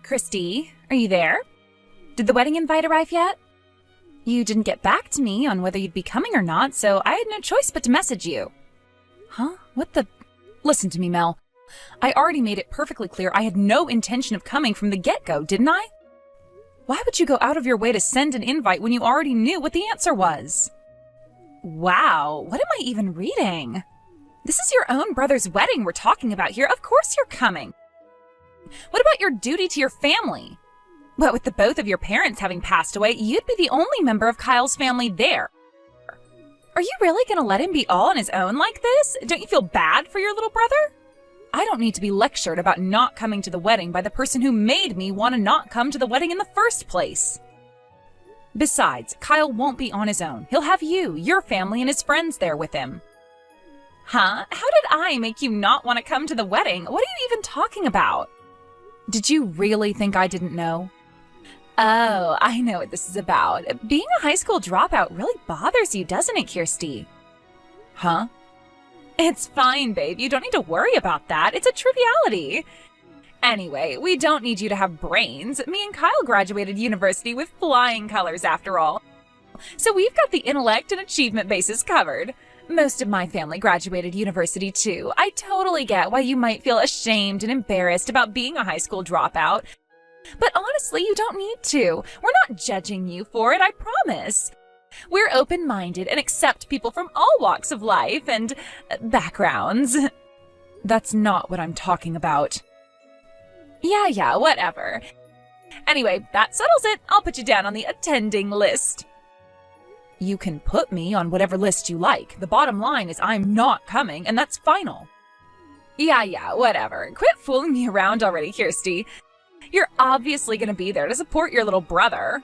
Christy, are you there? Did the wedding invite arrive yet? You didn't get back to me on whether you'd be coming or not, so I had no choice but to message you. Huh? What the? Listen to me, Mel. I already made it perfectly clear I had no intention of coming from the get-go, didn't I? Why would you go out of your way to send an invite when you already knew what the answer was? Wow, what am I even reading? This is your own brother's wedding we're talking about here. Of course you're coming. What about your duty to your family? What with the both of your parents having passed away, you'd be the only member of Kyle's family there. Are you really going to let him be all on his own like this? Don't you feel bad for your little brother? I don't need to be lectured about not coming to the wedding by the person who made me want to not come to the wedding in the first place. Besides, Kyle won't be on his own. He'll have you, your family, and his friends there with him. Huh? How did I make you not want to come to the wedding? What are you even talking about? Did you really think I didn't know? Oh, I know what this is about. Being a high school dropout really bothers you, doesn't it, Kirsty? Huh? It's fine, babe. You don't need to worry about that. It's a triviality. Anyway, we don't need you to have brains. Me and Kyle graduated university with flying colors after all. So we've got the intellect and achievement bases covered. Most of my family graduated university too. I totally get why you might feel ashamed and embarrassed about being a high school dropout. But honestly, you don't need to. We're not judging you for it, I promise. We're open-minded and accept people from all walks of life and backgrounds. That's not what I'm talking about. Yeah, whatever. Anyway, that settles it. I'll put you down on the attending list. You can put me on whatever list you like. The bottom line is I'm not coming, and that's final. Yeah, whatever. Quit fooling me around already, Kirsty. You're obviously going to be there to support your little brother.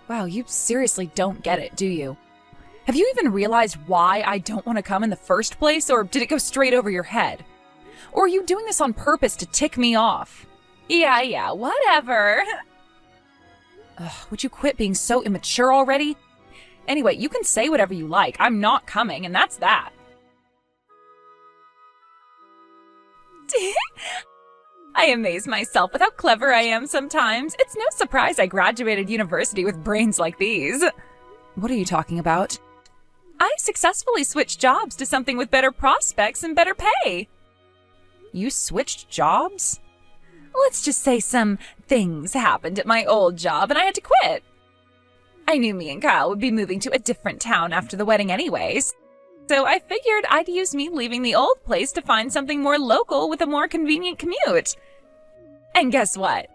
Wow, you seriously don't get it, do you? Have you even realized why I don't want to come in the first place, or did it go straight over your head? Or are you doing this on purpose to tick me off? Yeah, whatever. Ugh, would you quit being so immature already? Anyway, you can say whatever you like. I'm not coming, and that's that. I amaze myself with how clever I am sometimes. It's no surprise I graduated university with brains like these. What are you talking about? I successfully switched jobs to something with better prospects and better pay. You switched jobs? Let's just say some things happened at my old job and I had to quit. I knew me and Kyle would be moving to a different town after the wedding anyways. So I figured I'd use me leaving the old place to find something more local with a more convenient commute. And guess what?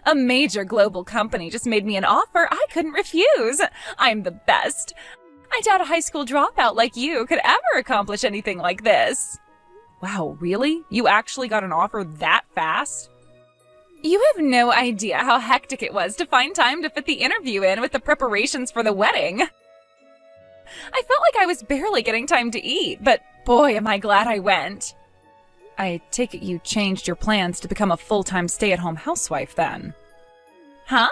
A major global company just made me an offer I couldn't refuse. I'm the best. I doubt a high school dropout like you could ever accomplish anything like this. Wow, really? You actually got an offer that fast? You have no idea how hectic it was to find time to fit the interview in with the preparations for the wedding. I felt like I was barely getting time to eat, but boy, am I glad I went. I take it you changed your plans to become a full-time stay-at-home housewife then. Huh?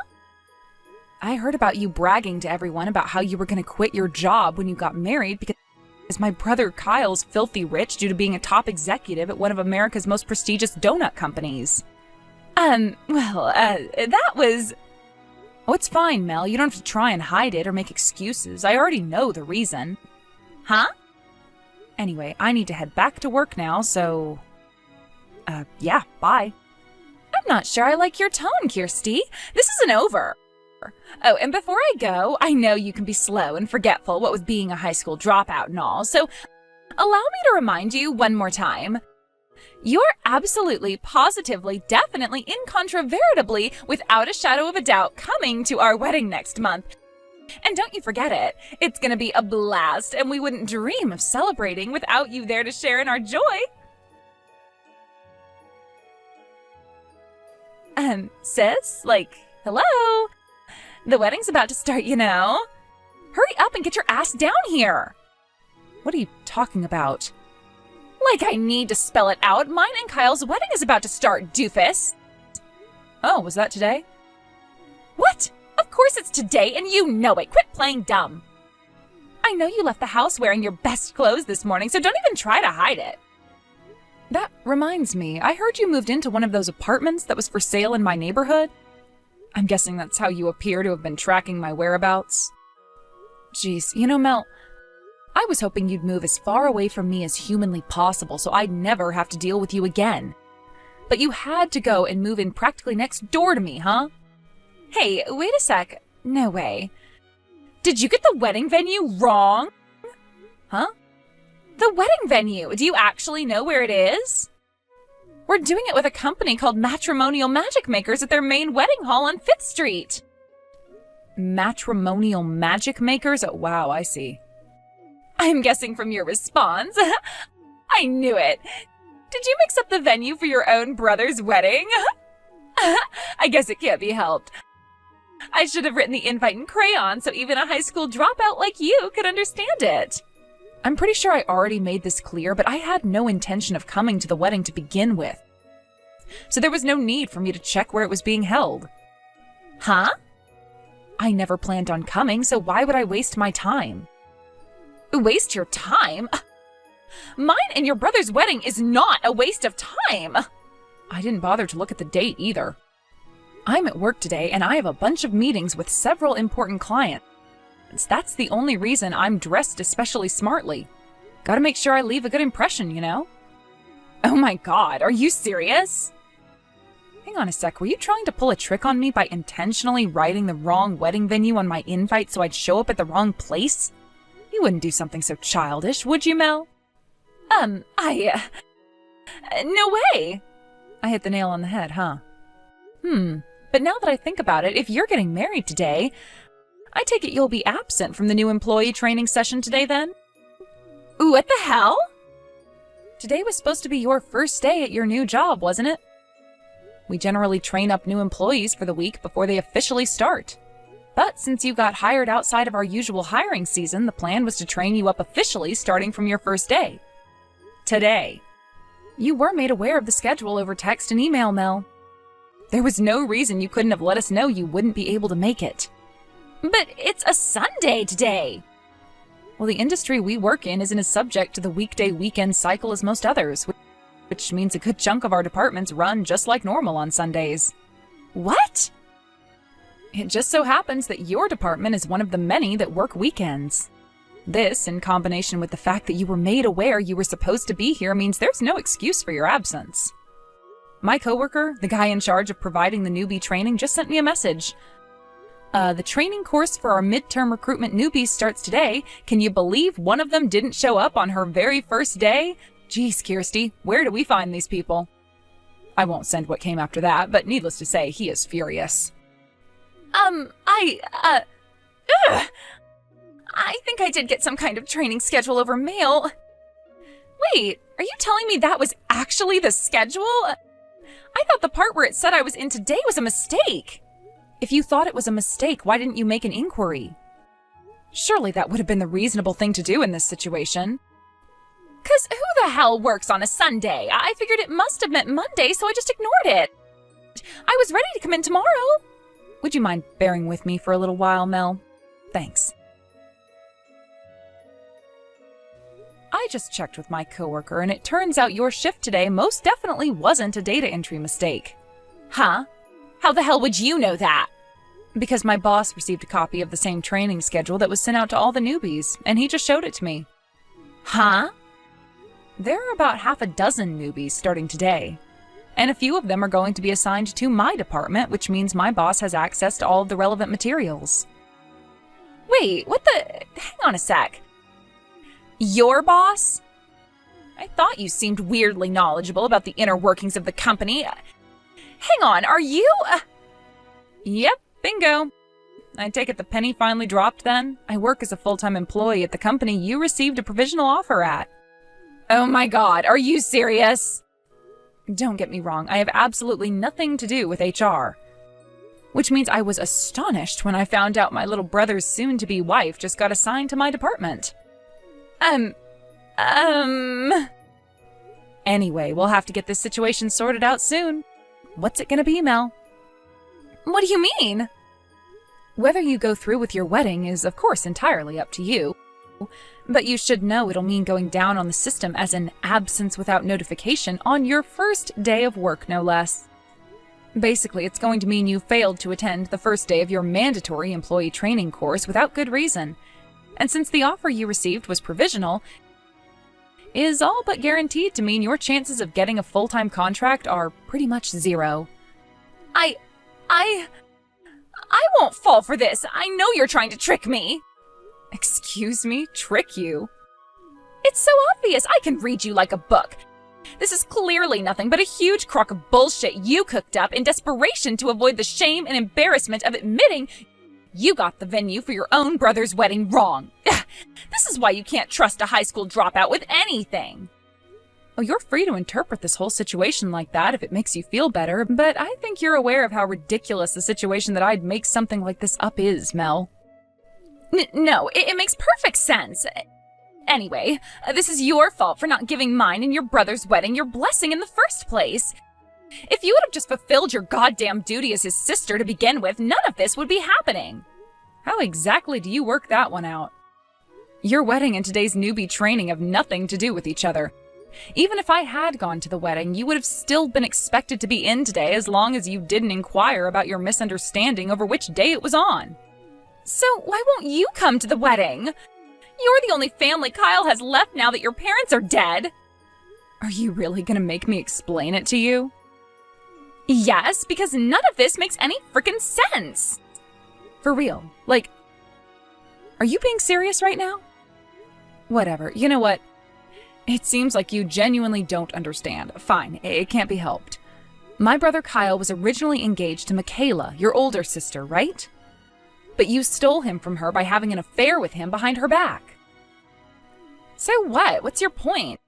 I heard about you bragging to everyone about how you were going to quit your job when you got married because my brother Kyle's filthy rich due to being a top executive at one of America's most prestigious donut companies. That was... Oh, it's fine, Mel. You don't have to try and hide it or make excuses. I already know the reason. Huh? Anyway, I need to head back to work now, so... yeah, bye. I'm not sure I like your tone, Kirsty. This isn't over. Oh, and before I go, I know you can be slow and forgetful what with being a high school dropout and all, so allow me to remind you one more time. You're absolutely, positively, definitely, incontrovertibly, without a shadow of a doubt, coming to our wedding next month. And don't you forget it. It's gonna be a blast, and we wouldn't dream of celebrating without you there to share in our joy. Sis? Hello? The wedding's about to start, you know. Hurry up and get your ass down here. What are you talking about? Like I need to spell it out. Mine and Kyle's wedding is about to start, doofus. Oh, was that today? What? Of course it's today, and you know it. Quit playing dumb. I know you left the house wearing your best clothes this morning, so don't even try to hide it. That reminds me, I heard you moved into one of those apartments that was for sale in my neighborhood. I'm guessing that's how you appear to have been tracking my whereabouts. Jeez, Mel, I was hoping you'd move as far away from me as humanly possible so I'd never have to deal with you again. But you had to go and move in practically next door to me, huh? Hey, wait a sec. No way. Did you get the wedding venue wrong? Huh? The wedding venue! Do you actually know where it is? We're doing it with a company called Matrimonial Magic Makers at their main wedding hall on 5th Street. Matrimonial Magic Makers? Oh, wow, I see. I'm guessing from your response. I knew it. Did you mix up the venue for your own brother's wedding? I guess it can't be helped. I should have written the invite in crayon so even a high school dropout like you could understand it. I'm pretty sure I already made this clear, but I had no intention of coming to the wedding to begin with. So there was no need for me to check where it was being held. Huh? I never planned on coming, so why would I waste my time? Waste your time? Mine and your brother's wedding is not a waste of time. I didn't bother to look at the date either. I'm at work today and I have a bunch of meetings with several important clients. That's the only reason I'm dressed especially smartly. Gotta make sure I leave a good impression, Oh my god, are you serious? Hang on a sec, were you trying to pull a trick on me by intentionally writing the wrong wedding venue on my invite so I'd show up at the wrong place? You wouldn't do something so childish, would you, Mel? No way! I hit the nail on the head, huh? But now that I think about it, if you're getting married today, I take it you'll be absent from the new employee training session today then? What the hell? Today was supposed to be your first day at your new job, wasn't it? We generally train up new employees for the week before they officially start. But since you got hired outside of our usual hiring season, the plan was to train you up officially starting from your first day. Today. You were made aware of the schedule over text and email, Mel. There was no reason you couldn't have let us know you wouldn't be able to make it. But it's a Sunday today! Well, the industry we work in isn't as subject to the weekday-weekend cycle as most others, which means a good chunk of our departments run just like normal on Sundays. What? It just so happens that your department is one of the many that work weekends. This, in combination with the fact that you were made aware you were supposed to be here, means there's no excuse for your absence. My coworker, the guy in charge of providing the newbie training, just sent me a message. The training course for our midterm recruitment newbies starts today. Can you believe one of them didn't show up on her very first day? Geez, Kirsty, where do we find these people? I won't send what came after that, but needless to say, he is furious. I think I did get some kind of training schedule over mail. Wait, are you telling me that was actually the schedule? I thought the part where it said I was in today was a mistake. If you thought it was a mistake, why didn't you make an inquiry? Surely that would have been the reasonable thing to do in this situation. 'Cause who the hell works on a Sunday? I figured it must have meant Monday, so I just ignored it. I was ready to come in tomorrow. Would you mind bearing with me for a little while, Mel? Thanks. I just checked with my coworker, and it turns out your shift today most definitely wasn't a data entry mistake. Huh? How the hell would you know that? Because my boss received a copy of the same training schedule that was sent out to all the newbies, and he just showed it to me. Huh? There are about half a dozen newbies starting today, and a few of them are going to be assigned to my department, which means my boss has access to all of the relevant materials. Wait, what the... Hang on a sec. Your boss? I thought you seemed weirdly knowledgeable about the inner workings of the company. Hang on, are you... Yep, bingo. I take it the penny finally dropped then? I work as a full-time employee at the company you received a provisional offer at. Oh my god, are you serious? Don't get me wrong, I have absolutely nothing to do with HR. Which means I was astonished when I found out my little brother's soon-to-be wife just got assigned to my department. Anyway, we'll have to get this situation sorted out soon. What's it gonna be, Mel? What do you mean? Whether you go through with your wedding is, of course, entirely up to you. but you should know it'll mean going down on the system as an absence without notification on your first day of work, no less. Basically, it's going to mean you failed to attend the first day of your mandatory employee training course without good reason. And since the offer you received was provisional, is all but guaranteed to mean your chances of getting a full-time contract are pretty much zero. I won't fall for this. I know you're trying to trick me. Excuse me? Trick you? It's so obvious. I can read you like a book. This is clearly nothing but a huge crock of bullshit you cooked up in desperation to avoid the shame and embarrassment of admitting you got the venue for your own brother's wedding wrong. This is why you can't trust a high school dropout with anything. Oh, you're free to interpret this whole situation like that if it makes you feel better, but I think you're aware of how ridiculous the situation that I'd make something like this up is, Mel. No, it makes perfect sense. Anyway, this is your fault for not giving mine and your brother's wedding your blessing in the first place. If you would have just fulfilled your goddamn duty as his sister to begin with, none of this would be happening. How exactly do you work that one out? Your wedding and today's newbie training have nothing to do with each other. Even if I had gone to the wedding, you would have still been expected to be in today as long as you didn't inquire about your misunderstanding over which day it was on. So why won't you come to the wedding? You're the only family Kyle has left now that your parents are dead. Are you really gonna make me explain it to you? Yes, because none of this makes any frickin' sense. For real. Like, are you being serious right now? Whatever. You know what? It seems like you genuinely don't understand. Fine, it can't be helped. My brother Kyle was originally engaged to Michaela, your older sister, right? But you stole him from her by having an affair with him behind her back. So what? What's your point?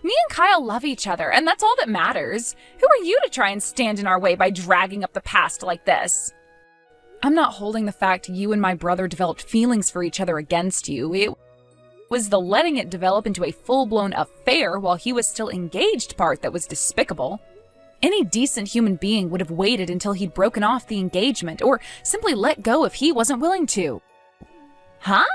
Me and Kyle love each other, and that's all that matters. Who are you to try and stand in our way by dragging up the past like this? I'm not holding the fact you and my brother developed feelings for each other against you. It was the letting it develop into a full-blown affair while he was still engaged part that was despicable. Any decent human being would have waited until he'd broken off the engagement, or simply let go if he wasn't willing to. Huh?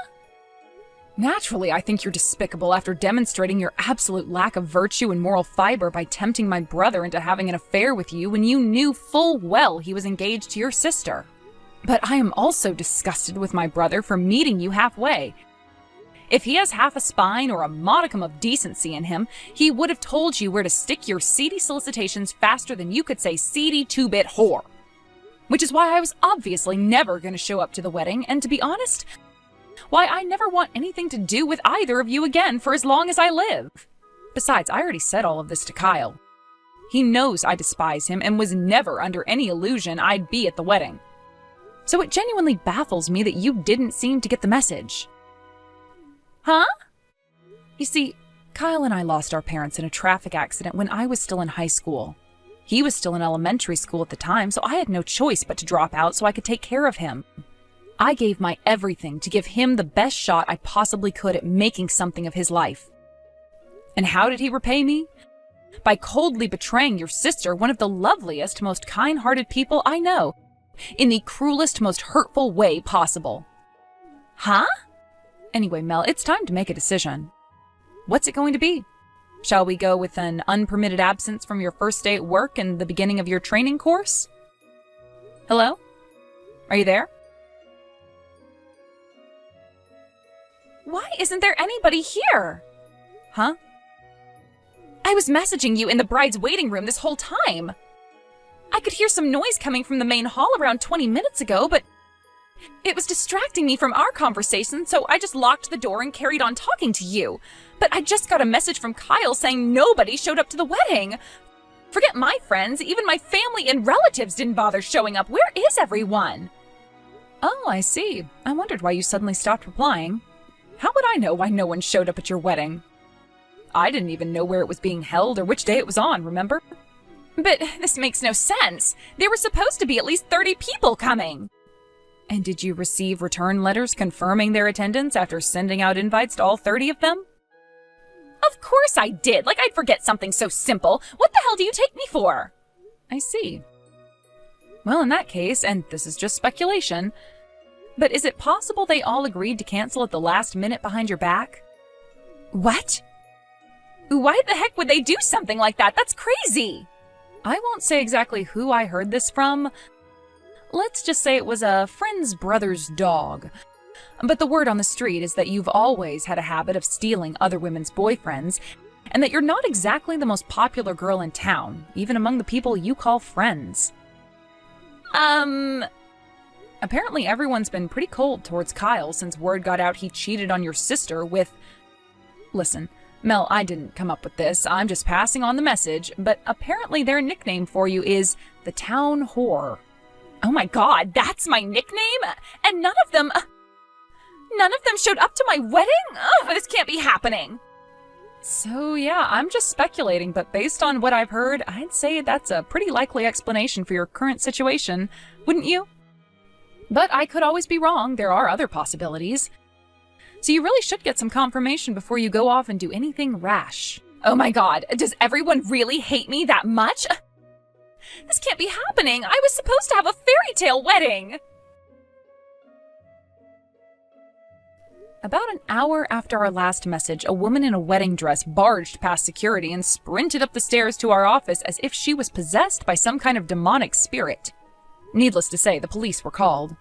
Naturally, I think you're despicable after demonstrating your absolute lack of virtue and moral fiber by tempting my brother into having an affair with you when you knew full well he was engaged to your sister. But I am also disgusted with my brother for meeting you halfway. If he has half a spine or a modicum of decency in him, he would have told you where to stick your seedy solicitations faster than you could say seedy two-bit whore. Which is why I was obviously never going to show up to the wedding, and to be honest, why I never want anything to do with either of you again for as long as I live. Besides, I already said all of this to Kyle. He knows I despise him and was never under any illusion I'd be at the wedding. So it genuinely baffles me that you didn't seem to get the message. Huh? You see, Kyle and I lost our parents in a traffic accident when I was still in high school. He was still in elementary school at the time, so I had no choice but to drop out so I could take care of him. I gave my everything to give him the best shot I possibly could at making something of his life. And how did he repay me? By coldly betraying your sister, one of the loveliest, most kind-hearted people I know, in the cruelest, most hurtful way possible. Huh? Anyway, Mel, it's time to make a decision. What's it going to be? Shall we go with an unpermitted absence from your first day at work and the beginning of your training course? Hello? Are you there? Why isn't there anybody here? Huh? I was messaging you in the bride's waiting room this whole time. I could hear some noise coming from the main hall around 20 minutes ago, but it was distracting me from our conversation, so I just locked the door and carried on talking to you. But I just got a message from Kyle saying nobody showed up to the wedding. Forget my friends, even my family and relatives didn't bother showing up. Where is everyone? Oh, I see. I wondered why you suddenly stopped replying. How would I know why no one showed up at your wedding? I didn't even know where it was being held or which day it was on, remember? But this makes no sense. There were supposed to be at least 30 people coming. And did you receive return letters confirming their attendance after sending out invites to all 30 of them? Of course I did. Like I'd forget something so simple. What the hell do you take me for? I see. Well, in that case, and this is just speculation, But is it possible they all agreed to cancel at the last minute behind your back? What? Why the heck would they do something like that? That's crazy! I won't say exactly who I heard this from. Let's just say it was a friend's brother's dog. But the word on the street is that you've always had a habit of stealing other women's boyfriends, and that you're not exactly the most popular girl in town, even among the people you call friends. Apparently everyone's been pretty cold towards Kyle since word got out he cheated on your sister with... Listen, Mel, I didn't come up with this, I'm just passing on the message, but apparently their nickname for you is the Town Whore. Oh my god, that's my nickname? And none of them showed up to my wedding? Ugh, this can't be happening. So yeah, I'm just speculating, but based on what I've heard, I'd say that's a pretty likely explanation for your current situation, wouldn't you? But I could always be wrong, there are other possibilities. So you really should get some confirmation before you go off and do anything rash. Oh my god, does everyone really hate me that much? This can't be happening! I was supposed to have a fairy tale wedding! About an hour after our last message, a woman in a wedding dress barged past security and sprinted up the stairs to our office as if she was possessed by some kind of demonic spirit. Needless to say, the police were called.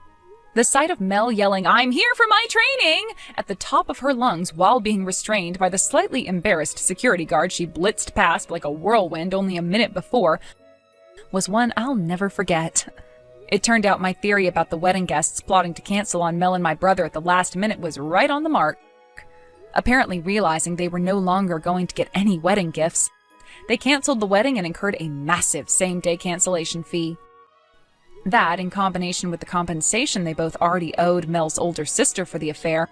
The sight of Mel yelling, "I'm here for my training!" at the top of her lungs while being restrained by the slightly embarrassed security guard she blitzed past like a whirlwind only a minute before was one I'll never forget. It turned out my theory about the wedding guests plotting to cancel on Mel and my brother at the last minute was right on the mark. Apparently realizing they were no longer going to get any wedding gifts, they canceled the wedding and incurred a massive same-day cancellation fee. That, in combination with the compensation they both already owed Mel's older sister for the affair,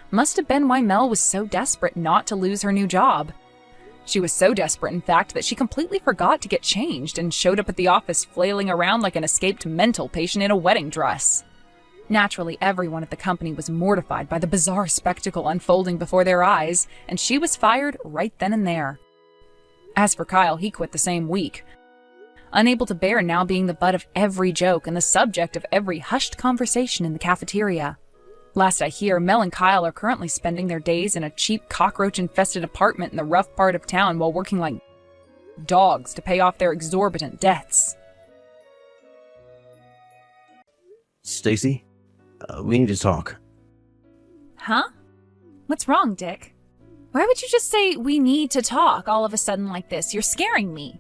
must have been why Mel was so desperate not to lose her new job. She was so desperate, in fact, that she completely forgot to get changed and showed up at the office flailing around like an escaped mental patient in a wedding dress. Naturally, everyone at the company was mortified by the bizarre spectacle unfolding before their eyes, and she was fired right then and there. As for Kyle, he quit the same week, unable to bear now being the butt of every joke and the subject of every hushed conversation in the cafeteria. Last I hear, Mel and Kyle are currently spending their days in a cheap cockroach-infested apartment in the rough part of town while working like dogs to pay off their exorbitant debts. Stacy, we need to talk. Huh? What's wrong, Dick? Why would you just say we need to talk all of a sudden like this? You're scaring me.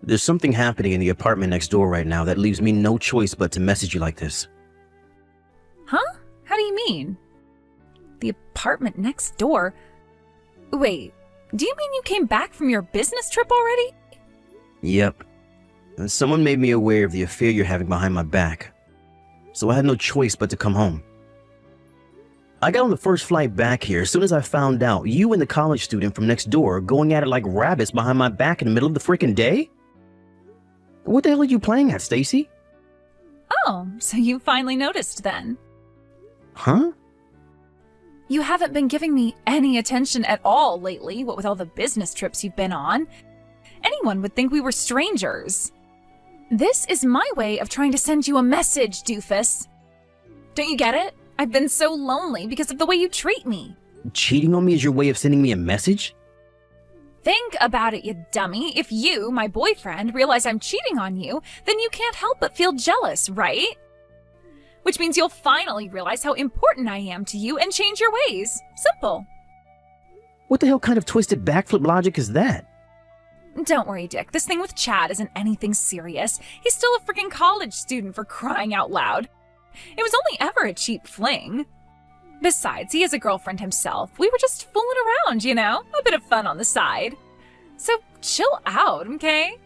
There's something happening in the apartment next door right now that leaves me no choice but to message you like this. Huh? How do you mean? The apartment next door? Wait, do you mean you came back from your business trip already? Yep. And someone made me aware of the affair you're having behind my back. So I had no choice but to come home. I got on the first flight back here as soon as I found out you and the college student from next door are going at it like rabbits behind my back in the middle of the freaking day? What the hell are you playing at, Stacy? Oh, so you finally noticed then. Huh? You haven't been giving me any attention at all lately, what with all the business trips you've been on. Anyone would think we were strangers. This is my way of trying to send you a message, doofus. Don't you get it? I've been so lonely because of the way you treat me. Cheating on me is your way of sending me a message? Think about it, you dummy. If you, my boyfriend, realize I'm cheating on you, then you can't help but feel jealous, right? Which means you'll finally realize how important I am to you and change your ways. Simple. What the hell kind of twisted backflip logic is that? Don't worry, Dick. This thing with Chad isn't anything serious. He's still a freaking college student, for crying out loud. It was only ever a cheap fling. Besides, he has a girlfriend himself. We were just fooling around, you know? A bit of fun on the side. So chill out, okay?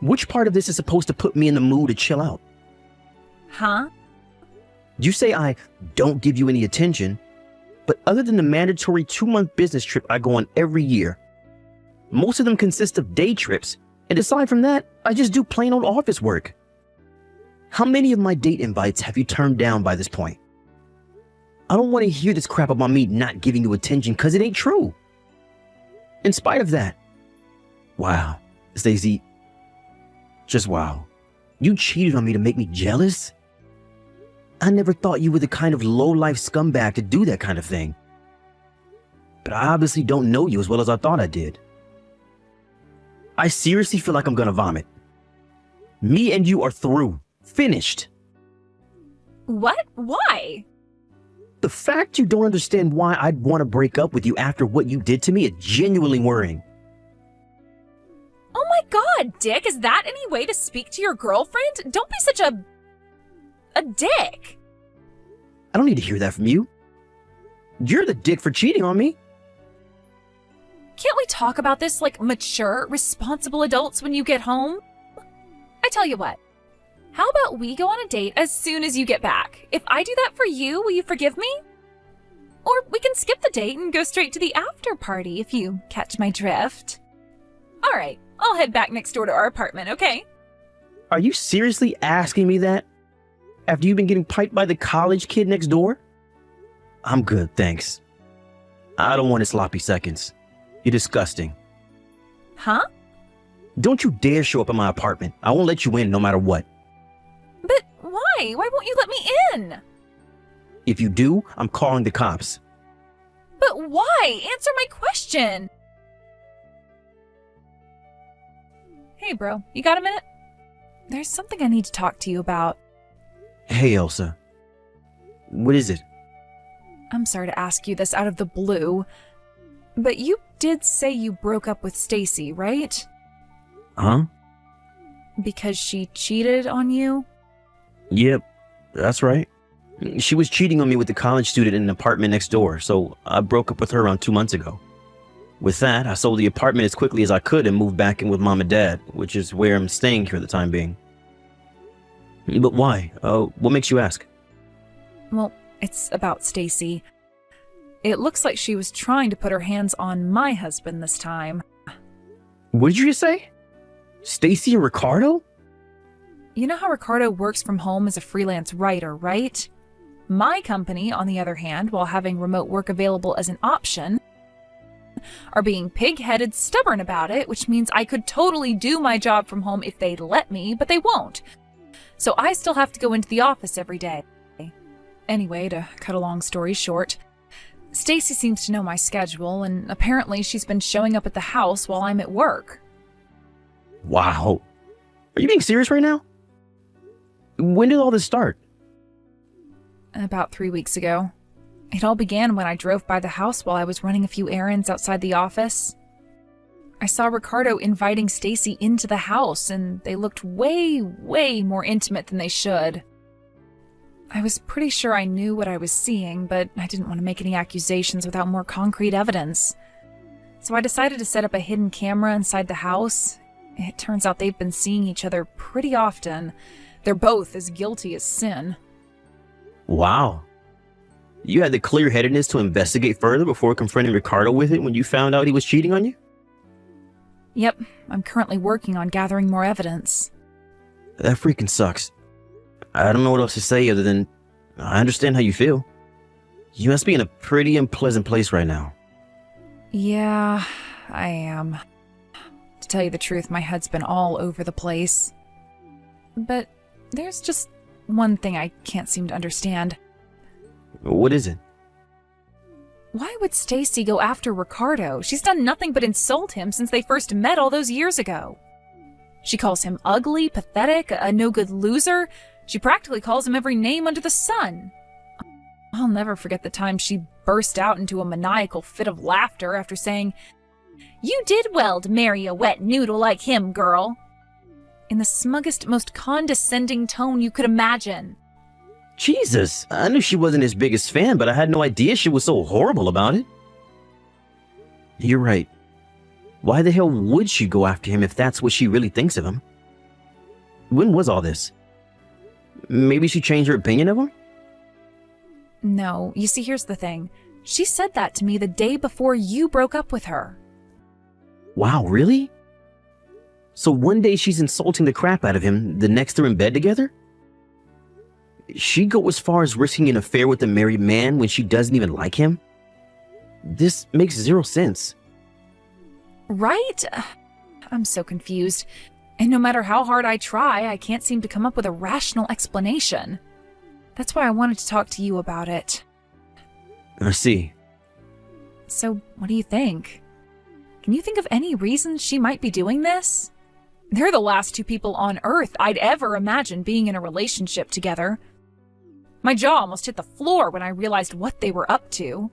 Which part of this is supposed to put me in the mood to chill out? Huh? You say I don't give you any attention, but other than the mandatory 2-month business trip I go on every year, most of them consist of day trips, and aside from that, I just do plain old office work. How many of my date invites have you turned down by this point? I don't want to hear this crap about me not giving you attention because it ain't true. In spite of that, wow, Stacey, just wow. You cheated on me to make me jealous? I never thought you were the kind of low-life scumbag to do that kind of thing. But I obviously don't know you as well as I thought I did. I seriously feel like I'm gonna vomit. Me and you are through. Finished. What? Why? The fact you don't understand why I'd want to break up with you after what you did to me is genuinely worrying. Oh my god, Dick, is that any way to speak to your girlfriend? Don't be such a dick. I don't need to hear that from you. You're the dick for cheating on me. Can't we talk about this like mature, responsible adults when you get home? I tell you what, how about we go on a date as soon as you get back? If I do that for you, will you forgive me? Or we can skip the date and go straight to the after party if you catch my drift. All right, I'll head back next door to our apartment, okay? Are you seriously asking me that? After you've been getting piped by the college kid next door? I'm good, thanks. I don't want his sloppy seconds. You're disgusting. Huh? Don't you dare show up at my apartment. I won't let you in no matter what. But why? Why won't you let me in? If you do, I'm calling the cops. But why? Answer my question. Hey, bro, you got a minute? There's something I need to talk to you about. Hey, Elsa. What is it? I'm sorry to ask you this out of the blue, but you did say you broke up with Stacy, right? Huh? Because she cheated on you? Yep, that's right. She was cheating on me with the college student in an apartment next door, so I broke up with her around 2 months ago. With that, I sold the apartment as quickly as I could and moved back in with Mom and Dad, which is where I'm staying for the time being. But why? What makes you ask? Well, it's about Stacy. It looks like she was trying to put her hands on my husband this time. What did you just say? Stacy and Ricardo? You know how Ricardo works from home as a freelance writer, right? My company, on the other hand, while having remote work available as an option, are being pig-headed stubborn about it, which means I could totally do my job from home if they'd let me, but they won't. So I still have to go into the office every day. Anyway, to cut a long story short, Stacy seems to know my schedule, and apparently she's been showing up at the house while I'm at work. Wow. Are you being serious right now? When did all this start? About 3 weeks ago. It all began when I drove by the house while I was running a few errands outside the office. I saw Ricardo inviting Stacy into the house, and they looked way, way more intimate than they should. I was pretty sure I knew what I was seeing, but I didn't want to make any accusations without more concrete evidence. So I decided to set up a hidden camera inside the house. It turns out they've been seeing each other pretty often. They're both as guilty as sin. Wow. You had the clear-headedness to investigate further before confronting Ricardo with it when you found out he was cheating on you? Yep, I'm currently working on gathering more evidence. That freaking sucks. I don't know what else to say other than I understand how you feel. You must be in a pretty unpleasant place right now. Yeah, I am. To tell you the truth, my head's been all over the place. But there's just one thing I can't seem to understand. What is it? Why would Stacy go after Ricardo? She's done nothing but insult him since they first met all those years ago. She calls him ugly, pathetic, a no-good loser. She practically calls him every name under the sun. I'll never forget the time she burst out into a maniacal fit of laughter after saying, "You did well to marry a wet noodle like him, girl," in the smuggest, most condescending tone you could imagine. Jesus, I knew she wasn't his biggest fan, but I had no idea she was so horrible about it. You're right. Why the hell would she go after him if that's what she really thinks of him? When was all this? Maybe she changed her opinion of him? No, you see, here's the thing. She said that to me the day before you broke up with her. Wow, really? So one day she's insulting the crap out of him, the next they're in bed together? She'd go as far as risking an affair with a married man when she doesn't even like him? This makes zero sense. Right? I'm so confused. And no matter how hard I try, I can't seem to come up with a rational explanation. That's why I wanted to talk to you about it. I see. So, what do you think? Can you think of any reasons she might be doing this? They're the last two people on Earth I'd ever imagine being in a relationship together. My jaw almost hit the floor when I realized what they were up to.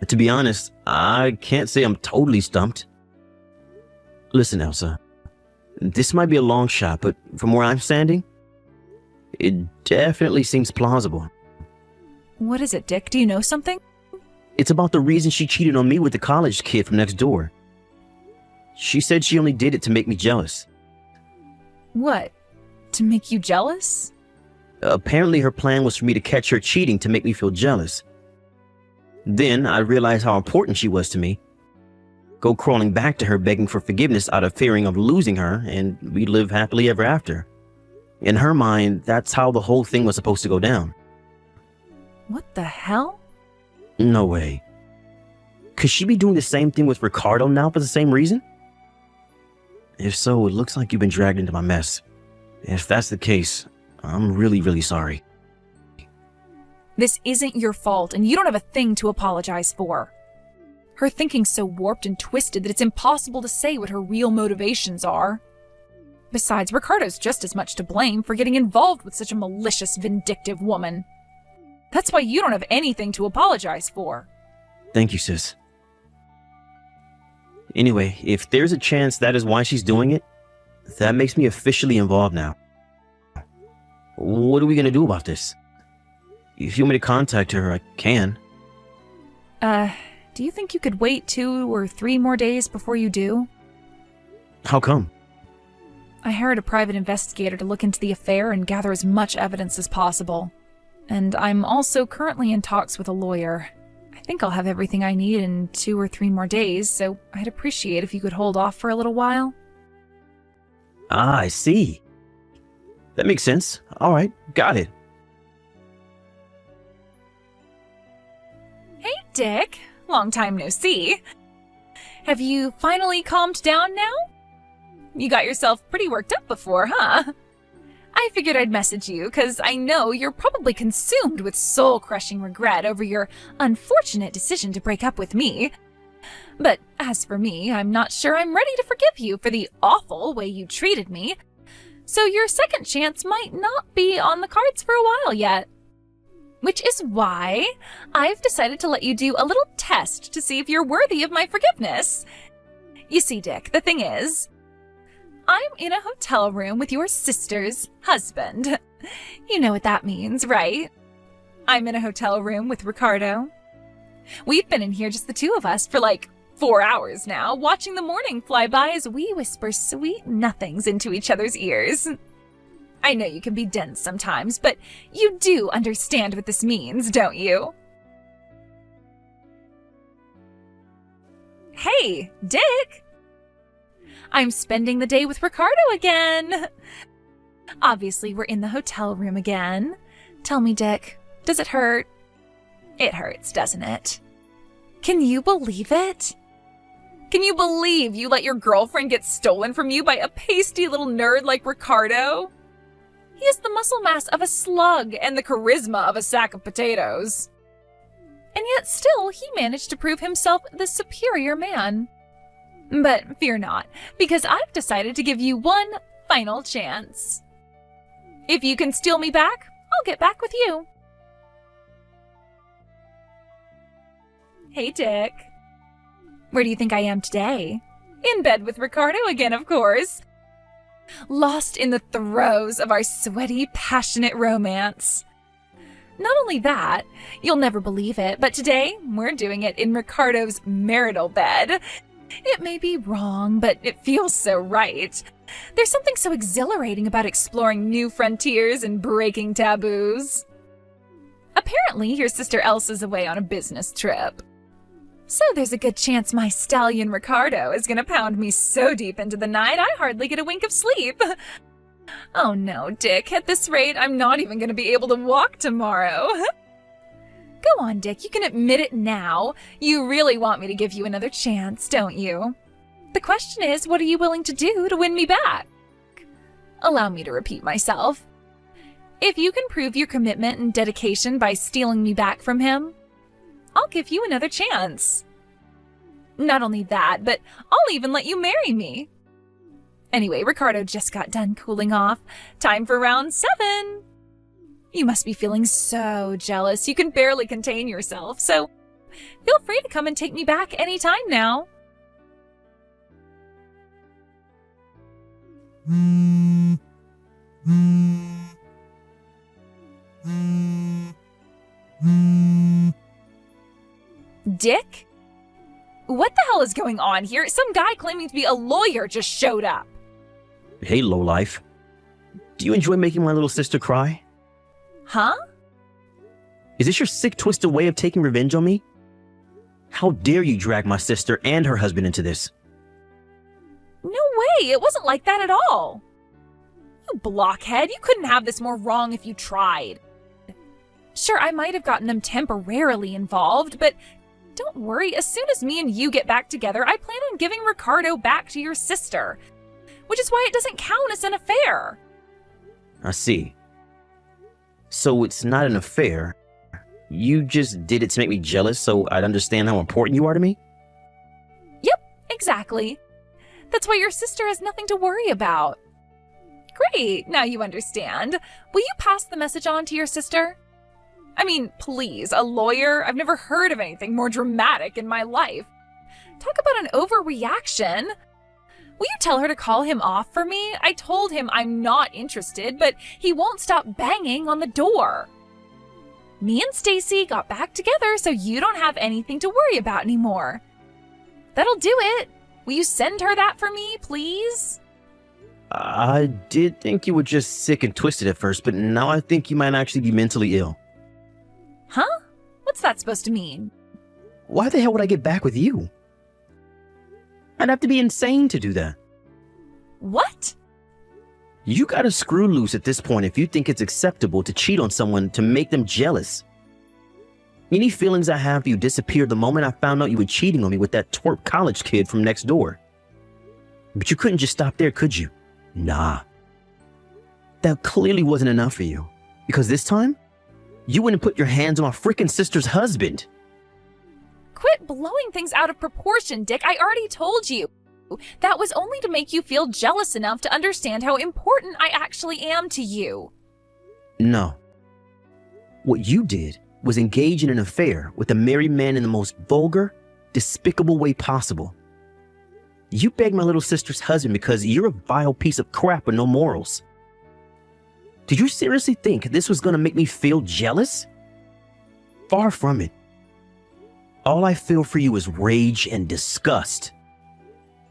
To be honest, I can't say I'm totally stumped. Listen, Elsa. This might be a long shot, but from where I'm standing, it definitely seems plausible. What is it, Dick? Do you know something? It's about the reason she cheated on me with the college kid from next door. She said she only did it to make me jealous. What? To make you jealous? Apparently her plan was for me to catch her cheating to make me feel jealous. Then I realized how important she was to me. Go crawling back to her begging for forgiveness out of fearing of losing her, and we live happily ever after. In her mind, that's how the whole thing was supposed to go down. What the hell? No way. Could she be doing the same thing with Ricardo now for the same reason? If so, it looks like you've been dragged into my mess. If that's the case, I'm really, really sorry. This isn't your fault, and you don't have a thing to apologize for. Her thinking's so warped and twisted that it's impossible to say what her real motivations are. Besides, Ricardo's just as much to blame for getting involved with such a malicious, vindictive woman. That's why you don't have anything to apologize for. Thank you, sis. Anyway, if there's a chance that is why she's doing it, that makes me officially involved now. What are we gonna do about this? If you want me to contact her, I can. Do you think you could wait 2 or 3 more days before you do? How come? I hired a private investigator to look into the affair and gather as much evidence as possible. And I'm also currently in talks with a lawyer. I think I'll have everything I need in 2 or 3 more days, so I'd appreciate if you could hold off for a little while. Ah, I see. That makes sense. All right, got it. Hey, Dick. Long time no see. Have you finally calmed down now? You got yourself pretty worked up before, huh? I figured I'd message you because I know you're probably consumed with soul-crushing regret over your unfortunate decision to break up with me. But as for me, I'm not sure I'm ready to forgive you for the awful way you treated me. So your second chance might not be on the cards for a while yet. Which is why I've decided to let you do a little test to see if you're worthy of my forgiveness. You see, Dick, the thing is, I'm in a hotel room with your sister's husband. You know what that means, right? I'm in a hotel room with Ricardo. We've been in here just the two of us for like 4 hours now, watching the morning fly by as we whisper sweet nothings into each other's ears. I know you can be dense sometimes, but you do understand what this means, don't you? Hey, Dick! I'm spending the day with Ricardo again! Obviously, we're in the hotel room again. Tell me, Dick, does it hurt? It hurts, doesn't it? Can you believe it? Can you believe you let your girlfriend get stolen from you by a pasty little nerd like Ricardo? He has the muscle mass of a slug and the charisma of a sack of potatoes. And yet still, he managed to prove himself the superior man. But fear not, because I've decided to give you one final chance. If you can steal me back, I'll get back with you. Hey, Dick. Where do you think I am today? In bed with Ricardo again, of course. Lost in the throes of our sweaty, passionate romance. Not only that, you'll never believe it, but today we're doing it in Ricardo's marital bed. It may be wrong, but it feels so right. There's something so exhilarating about exploring new frontiers and breaking taboos. Apparently, your sister Elsa's away on a business trip. So there's a good chance my stallion Ricardo is gonna pound me so deep into the night I hardly get a wink of sleep. Oh no, Dick, at this rate I'm not even gonna be able to walk tomorrow. Go on, Dick, you can admit it now. You really want me to give you another chance, don't you? The question is, what are you willing to do to win me back? Allow me to repeat myself. If you can prove your commitment and dedication by stealing me back from him, I'll give you another chance. Not only that, but I'll even let you marry me. Anyway, Ricardo just got done cooling off. Time for round 7. You must be feeling so jealous you can barely contain yourself, so feel free to come and take me back anytime now. Dick? What the hell is going on here? Some guy claiming to be a lawyer just showed up. Hey, lowlife. Do you enjoy making my little sister cry? Huh? Is this your sick, twisted way of taking revenge on me? How dare you drag my sister and her husband into this? No way, it wasn't like that at all. You blockhead, you couldn't have this more wrong if you tried. Sure, I might have gotten them temporarily involved, but don't worry, as soon as me and you get back together, I plan on giving Ricardo back to your sister, which is why it doesn't count as an affair. I see. So it's not an affair. You just did it to make me jealous so I'd understand how important you are to me? Yep, exactly. That's why your sister has nothing to worry about. Great, now you understand. Will you pass the message on to your sister? I mean, please, a lawyer? I've never heard of anything more dramatic in my life. Talk about an overreaction. Will you tell her to call him off for me? I told him I'm not interested, but he won't stop banging on the door. Me and Stacy got back together, so you don't have anything to worry about anymore. That'll do it. Will you send her that for me, please? I did think you were just sick and twisted at first, but now I think you might actually be mentally ill. Huh? What's that supposed to mean? Why the hell would I get back with you? I'd have to be insane to do that. What? You gotta screw loose at this point if you think it's acceptable to cheat on someone to make them jealous. Any feelings I have for you disappeared the moment I found out you were cheating on me with that twerp college kid from next door. But you couldn't just stop there, could you? Nah. That clearly wasn't enough for you. Because this time, you wouldn't put your hands on my frickin' sister's husband. Quit blowing things out of proportion, Dick. I already told you. That was only to make you feel jealous enough to understand how important I actually am to you. No. What you did was engage in an affair with a married man in the most vulgar, despicable way possible. You begged my little sister's husband because you're a vile piece of crap with no morals. Did you seriously think this was gonna make me feel jealous? Far from it. All I feel for you is rage and disgust.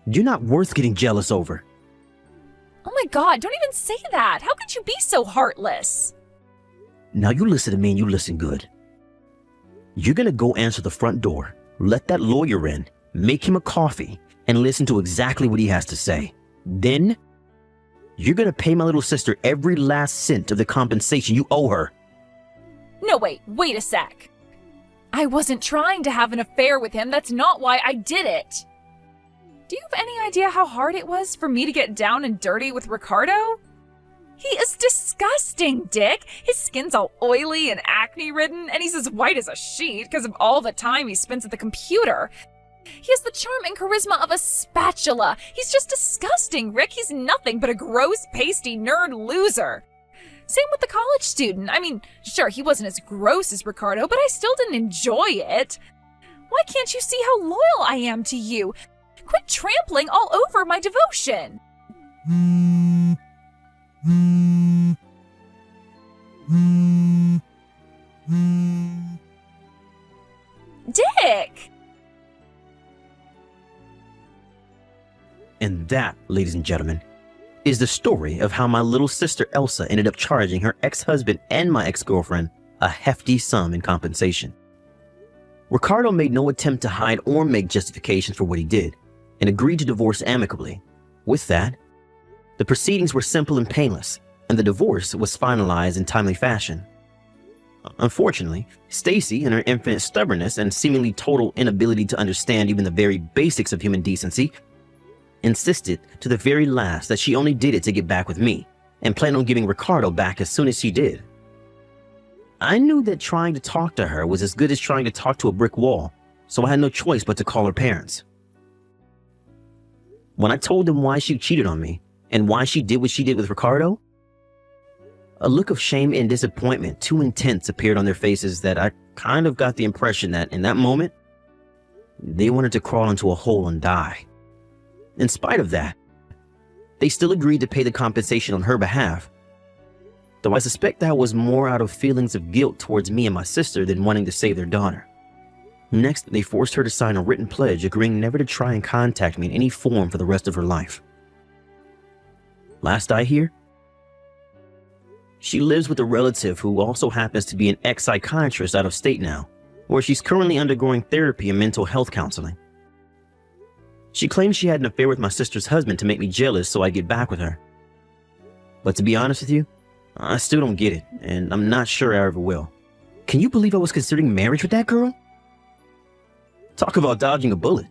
You're not worth getting jealous over. Oh my God, don't even say that. How could you be so heartless? Now you listen to me and you listen good. You're gonna go answer the front door, let that lawyer in, make him a coffee, and listen to exactly what he has to say. Then, you're gonna pay my little sister every last cent of the compensation you owe her. No, wait a sec. I wasn't trying to have an affair with him. That's not why I did it. Do you have any idea how hard it was for me to get down and dirty with Ricardo? He is disgusting, Dick. His skin's all oily and acne-ridden, and he's as white as a sheet because of all the time he spends at the computer. He has the charm and charisma of a spatula. He's just disgusting, Rick. He's nothing but a gross, pasty nerd loser. Same with the college student. I mean, sure, he wasn't as gross as Ricardo, but I still didn't enjoy it. Why can't you see how loyal I am to you? Quit trampling all over my devotion. Dick! And that, ladies and gentlemen, is the story of how my little sister Elsa ended up charging her ex-husband and my ex-girlfriend a hefty sum in compensation. Ricardo made no attempt to hide or make justifications for what he did, and agreed to divorce amicably. With that, the proceedings were simple and painless, and the divorce was finalized in timely fashion. Unfortunately, Stacy, in her infinite stubbornness and seemingly total inability to understand even the very basics of human decency, insisted to the very last that she only did it to get back with me, and planned on giving Ricardo back as soon as she did. I knew that trying to talk to her was as good as trying to talk to a brick wall, so I had no choice but to call her parents. When I told them why she cheated on me and why she did what she did with Ricardo, a look of shame and disappointment too intense appeared on their faces that I kind of got the impression that in that moment, they wanted to crawl into a hole and die. In spite of that, they still agreed to pay the compensation on her behalf, though I suspect that was more out of feelings of guilt towards me and my sister than wanting to save their daughter. Next, they forced her to sign a written pledge agreeing never to try and contact me in any form for the rest of her life. Last I hear, she lives with a relative who also happens to be an ex-psychiatrist out of state now, where she's currently undergoing therapy and mental health counseling. She claims she had an affair with my sister's husband to make me jealous so I get back with her. But to be honest with you, I still don't get it, and I'm not sure I ever will. Can you believe I was considering marriage with that girl? Talk about dodging a bullet.